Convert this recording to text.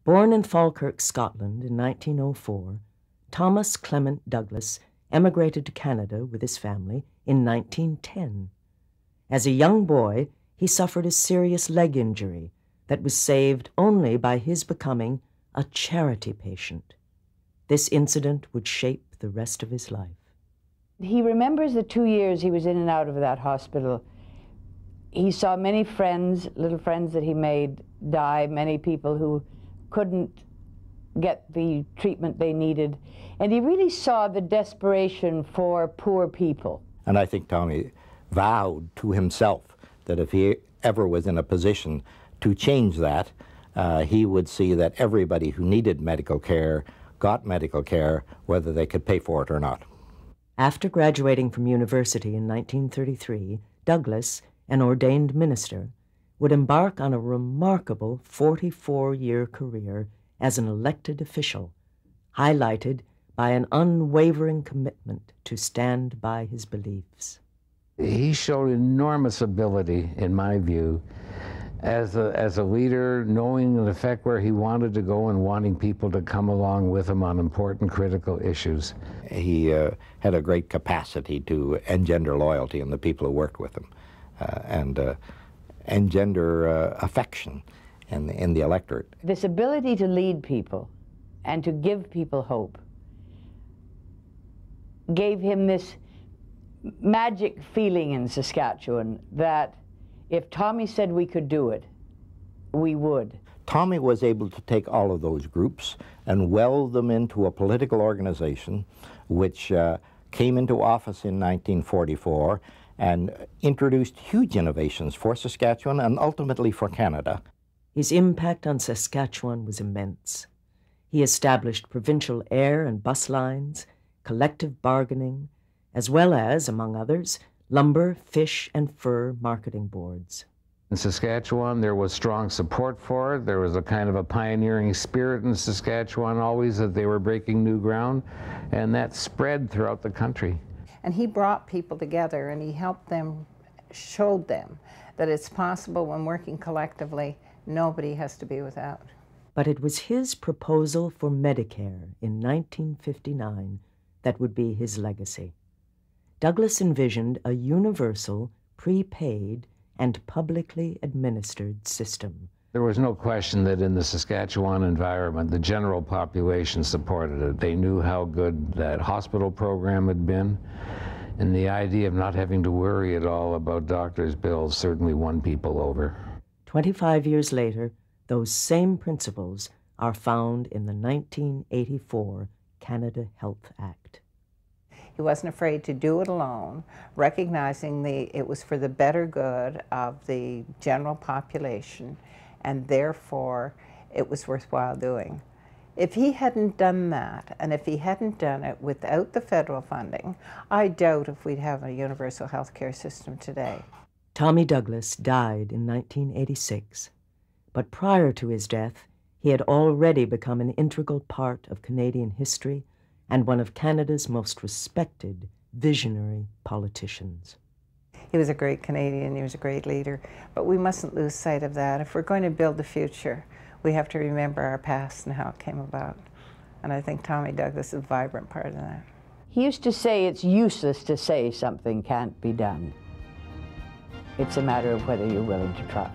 Born in Falkirk, Scotland in 1904, Thomas Clement Douglas emigrated to Canada with his family in 1910. As a young boy, he suffered a serious leg injury that was saved only by his becoming a charity patient. This incident would shape the rest of his life. He remembers the 2 years he was in and out of that hospital. He saw many friends, little friends that he made, die, many people who couldn't get the treatment they needed. And he really saw the desperation for poor people. And I think Tommy vowed to himself that if he ever was in a position to change that, he would see that everybody who needed medical care got medical care, whether they could pay for it or not. After graduating from university in 1933, Douglas, an ordained minister, would embark on a remarkable 44-year career as an elected official, highlighted by an unwavering commitment to stand by his beliefs. He showed enormous ability, in my view, as a leader, knowing in effect where he wanted to go and wanting people to come along with him on important critical issues. He had a great capacity to engender loyalty in the people who worked with him and engender affection in the electorate. This ability to lead people and to give people hope gave him this magic feeling in Saskatchewan that if Tommy said we could do it, we would. Tommy was able to take all of those groups and weld them into a political organization which came into office in 1944 and introduced huge innovations for Saskatchewan and ultimately for Canada. His impact on Saskatchewan was immense. He established provincial air and bus lines, collective bargaining, as well as, among others, lumber, fish, and fur marketing boards. In Saskatchewan, there was strong support for it. There was a kind of a pioneering spirit in Saskatchewan always that they were breaking new ground, and that spread throughout the country. And he brought people together and he helped them, showed them that it's possible when working collectively, nobody has to be without. But it was his proposal for Medicare in 1959 that would be his legacy. Douglas envisioned a universal, prepaid, and publicly administered system. There was no question that in the Saskatchewan environment, the general population supported it. They knew how good that hospital program had been, and the idea of not having to worry at all about doctors' bills certainly won people over. 25 years later, those same principles are found in the 1984 Canada Health Act. He wasn't afraid to do it alone, recognizing it was for the better good of the general population, and therefore it was worthwhile doing. If he hadn't done that, and if he hadn't done it without the federal funding, I doubt if we'd have a universal health care system today. Tommy Douglas died in 1986, but prior to his death, he had already become an integral part of Canadian history and one of Canada's most respected, visionary politicians. He was a great Canadian, he was a great leader, but we mustn't lose sight of that. If we're going to build the future, we have to remember our past and how it came about. And I think Tommy Douglas is a vibrant part of that. He used to say it's useless to say something can't be done. It's a matter of whether you're willing to try.